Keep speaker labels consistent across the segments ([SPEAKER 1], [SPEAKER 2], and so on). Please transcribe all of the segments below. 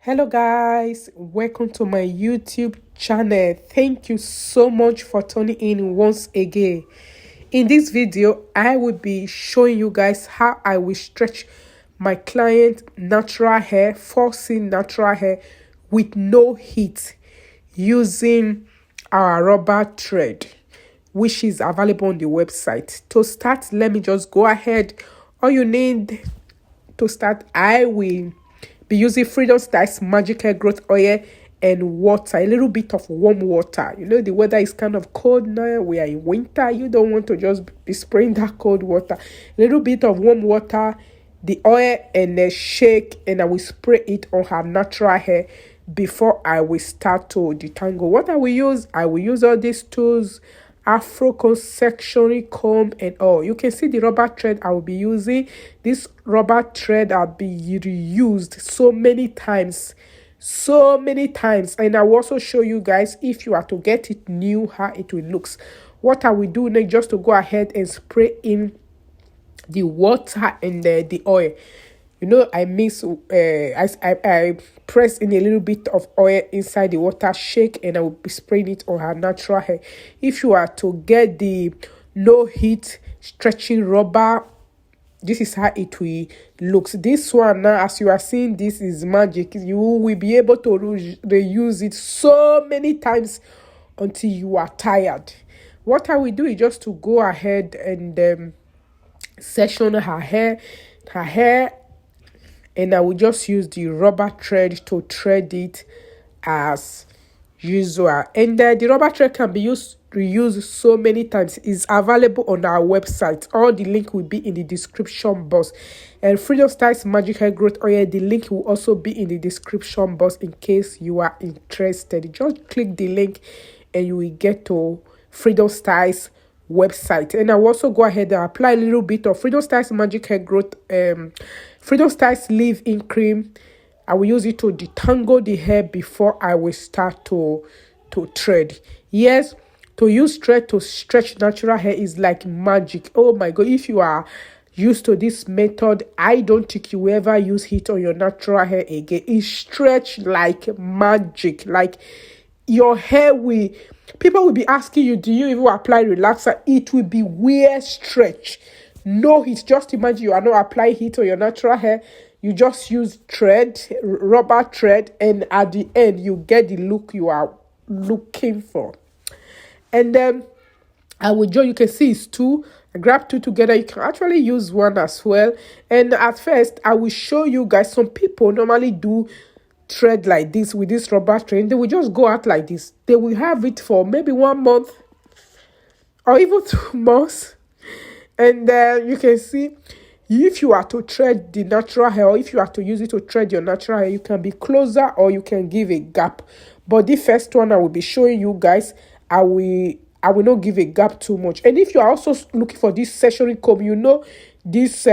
[SPEAKER 1] Hello guys, welcome to my YouTube channel. Thank you so much for tuning in once again. In this video, I will be showing you guys how I will stretch my client natural hair, forcing natural hair with no heat using our rubber thread, which is available on the website. To start, let me just go ahead. All you need to start, I will be using Freedom Styles Magic Hair Growth Oil and water, a little bit of warm water. You know, the weather is kind of cold now. We are in winter. You don't want to just be spraying that cold water. A little bit of warm water, the oil, and then shake, and I will spray it on her natural hair before I will start to detangle. What I will use all these tools: Afro sectioning comb and all. You can see the rubber thread I will be using. This rubber thread I'll be reused so many times, and I will also show you guys, if you are to get it new, how it will looks. What I will do next, just to go ahead and spray in the water and the oil. You know, I press in a little bit of oil inside the water, shake, and I will be spraying it on her natural hair. If you are to get the no heat stretching rubber, this is how it will looks. This one now, as you are seeing, this is magic. You will be able to reuse it so many times until you are tired. What I will do is just to go ahead and section her hair, and I will just use the rubber thread to thread it as usual. And the rubber thread can be reused so many times. It's available on our website. All the link will be in the description box. And Freedom Styles Magic Hair Growth Oil, the link will also be in the description box in case you are interested. Just click the link and you will get to Freedom Styles website. And I will also go ahead and apply a little bit of Freedom Styles Magic Hair Growth Freedom Styles leave-in cream. I will use it to detangle the hair before I will start to thread. Yes, to use thread to stretch natural hair is like magic. Oh my god, if you are used to this method, I don't think you ever use heat on your natural hair again. It stretch like magic. Like, your hair will, people will be asking you, do you even apply relaxer? It will be weird stretch. No heat. Just imagine you are not applying heat on your natural hair. You just use thread, rubber thread, and at the end you get the look you are looking for. And then I will join. You can see it's two. I grab two together. You can actually use one as well. And at first, I will show you guys. Some people normally do thread like this with this rubber thread. They will just go out like this. They will have it for maybe 1 month or even 2 months. And you can see, if you are to thread the natural hair, or if you are to use it to thread your natural hair, you can be closer or you can give a gap. But the first one I will be showing you guys, I will not give a gap too much. And if you are also looking for this sectioning comb, you know, this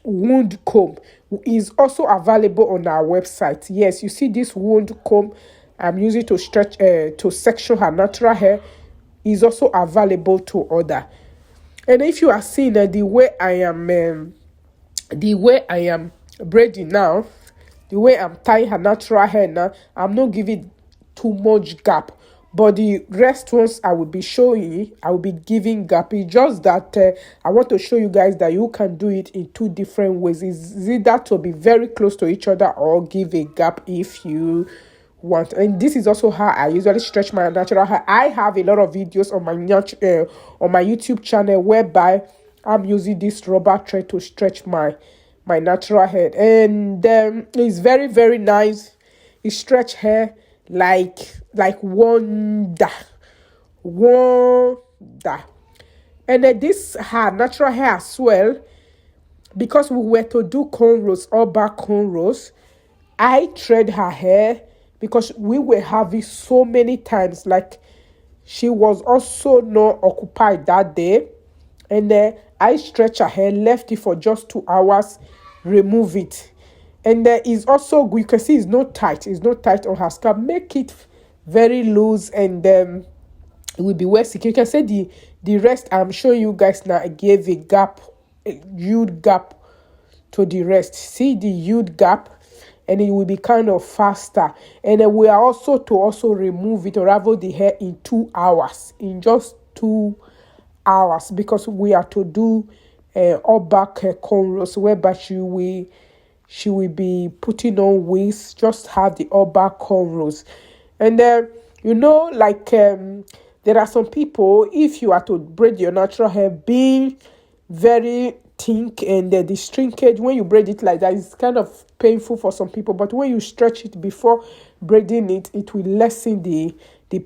[SPEAKER 1] wound comb is also available on our website. Yes, you see this wound comb I'm using to stretch to section her natural hair is also available to order. And if you are seeing the way I am braiding now, the way I'm tying her natural hair now, I'm not giving too much gap. But the rest ones I will be showing you, I will be giving gap. It's just that I want to show you guys that you can do it in two different ways. It's either to be very close to each other or give a gap if you want. And this is also how I usually stretch my natural hair. I have a lot of videos on my YouTube channel whereby I'm using this rubber thread to stretch my natural hair. And it's very, very nice. It stretch hair like wonder. And this her natural hair as well, because we were to do cornrows, all back cornrows, I thread her hair because we were having so many times. Like, she was also not occupied that day, and I stretch her hair, left it for just 2 hours, remove it. And it's also good. You can see it's not tight on her scalp. Make it very loose, and it will be well secure. You can see the rest I'm showing you guys now. I gave a huge gap to the rest. See the huge gap. and it will be kind of faster. And then we are also to remove it, unravel the hair in 2 hours, in just 2 hours, because we are to do all back cornrows, whereby she will be putting on wigs, just have the all back cornrows. And then like there are some people, if you are to braid your natural hair being very think, and the shrinkage when you braid it like that is kind of painful for some people, but when you stretch it before braiding it, it will lessen the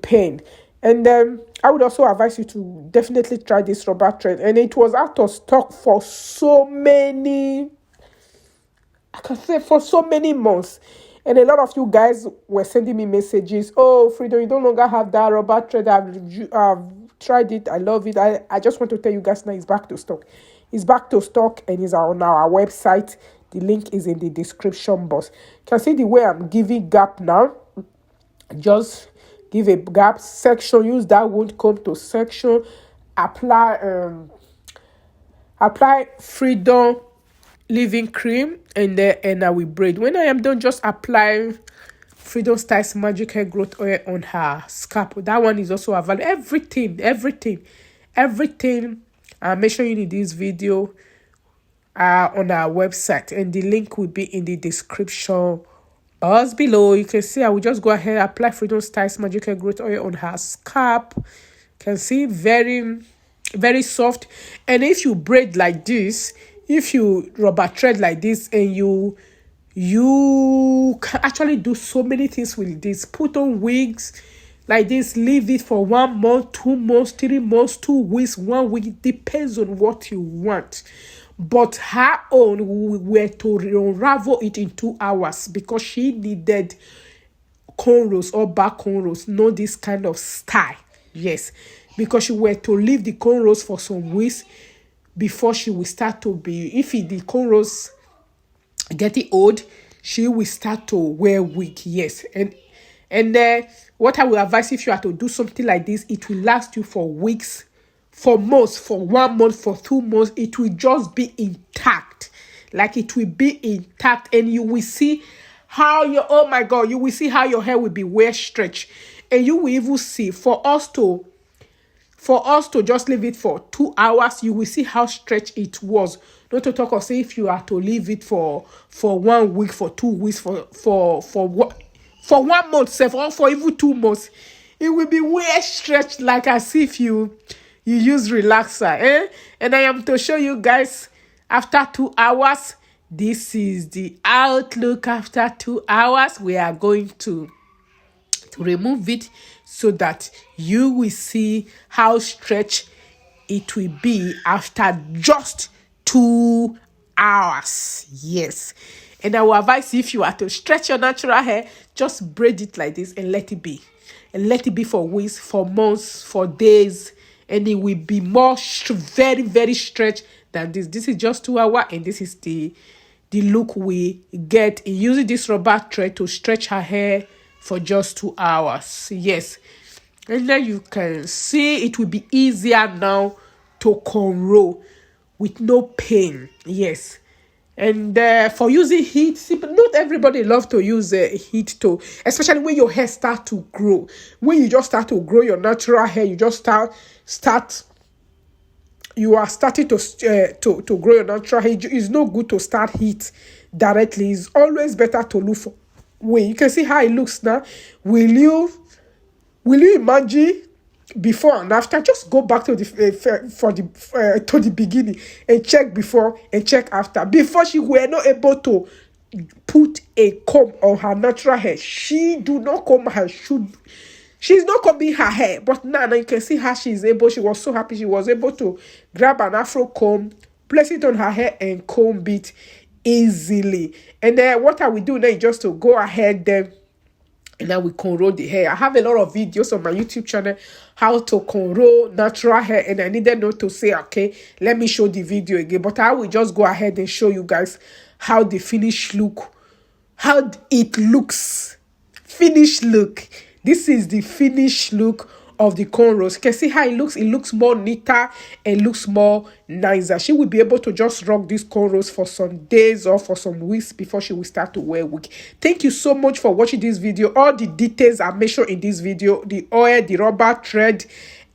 [SPEAKER 1] pain. And then I would also advise you to definitely try this rubber thread. And it was out of stock for so many, I can say, for so many months. And a lot of you guys were sending me messages. Oh, Freedom, you no longer have that rubber thread. I've tried it. I love it. I just want to tell you guys now it's back to stock. It's back to stock and it's on our website. The link is in the description box. You can see the way I'm giving gap now. Just give a gap section. Use that wound comb to section. Apply Freedom leave-in cream, and I will braid. When I am done, just apply Freedom Styles Magic Hair Growth Oil on her scalp. That one is also available. Everything I'm mentioning in this video on our website, and the link will be in the description box below. You can see I will just go ahead apply Freedom Styles Magic Hair Growth Oil on her scalp. You can see very, very soft. And if you braid like this, if you rubber thread like this, and you can actually do so many things with this. Put on wigs like this, leave it for 1 month, 2 months, 3 months, 2 weeks, 1 week. Depends on what you want. But her own, we were to unravel it in 2 hours because she needed cornrows or back cornrows, not this kind of style. Yes, because she were to leave the cornrows for some weeks before she will start to be, if the cornrows getting old, she will start to wear wig. Yes, and what I will advise, if you are to do something like this, it will last you for weeks, for months, for 1 month, for 2 months. It will just be intact, like it will be intact, and you will see how you will see how your hair will be well stretched, and you will even see for us to just leave it for 2 hours, you will see how stretched it was. Not to talk of say if you are to leave it for 1 week, for 2 weeks, for 1 month, or for even 2 months, it will be well stretched, like as if you use relaxer. And I am to show you guys after 2 hours. This is the outlook after 2 hours. We are going to remove it so that you will see how stretched it will be after just 2 hours. Yes, and I will advise, if you are to stretch your natural hair, just braid it like this and let it be, for weeks, for months, for days, and it will be more very, very stretched than this. This is just 2 hours, and this is the look we get in using this rubber thread to stretch her hair for just 2 hours. Yes, and then you can see it will be easier now to cornrow with no pain. Yes, and for using heat, see, but not everybody love to use heat to, especially when your hair start to grow. When you just start to grow your natural hair, you just you are starting to grow your natural hair. It's no good to start heat directly. It's always better to look for way. You can see how it looks now. Will you imagine before and after? Just go back to the beginning and check before and check after. Before, she were not able to put a comb on her natural hair. She do not comb her should. She's not combing her hair, but now you can see how she's able. She was so happy she was able to grab an afro comb, place it on her hair, and comb it easily. And then what I will do now is just to go ahead then, and I will cornrow the hair. I have a lot of videos on my YouTube channel how to cornrow natural hair, and I needed not to say, okay, let me show the video again, but I will just go ahead and show you guys how the finished look, how it looks. Finished look. This is the finished look of the cornrows. You can see how it looks more neater and looks more nicer. She will be able to just rock these cornrows for some days or for some weeks before she will start to wear wig. Thank you so much for watching this video. All the details are mentioned in this video, the oil, the rubber thread,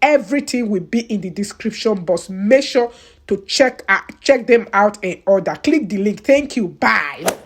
[SPEAKER 1] everything will be in the description box. Make sure to check them out and order. Click the link. Thank you. Bye.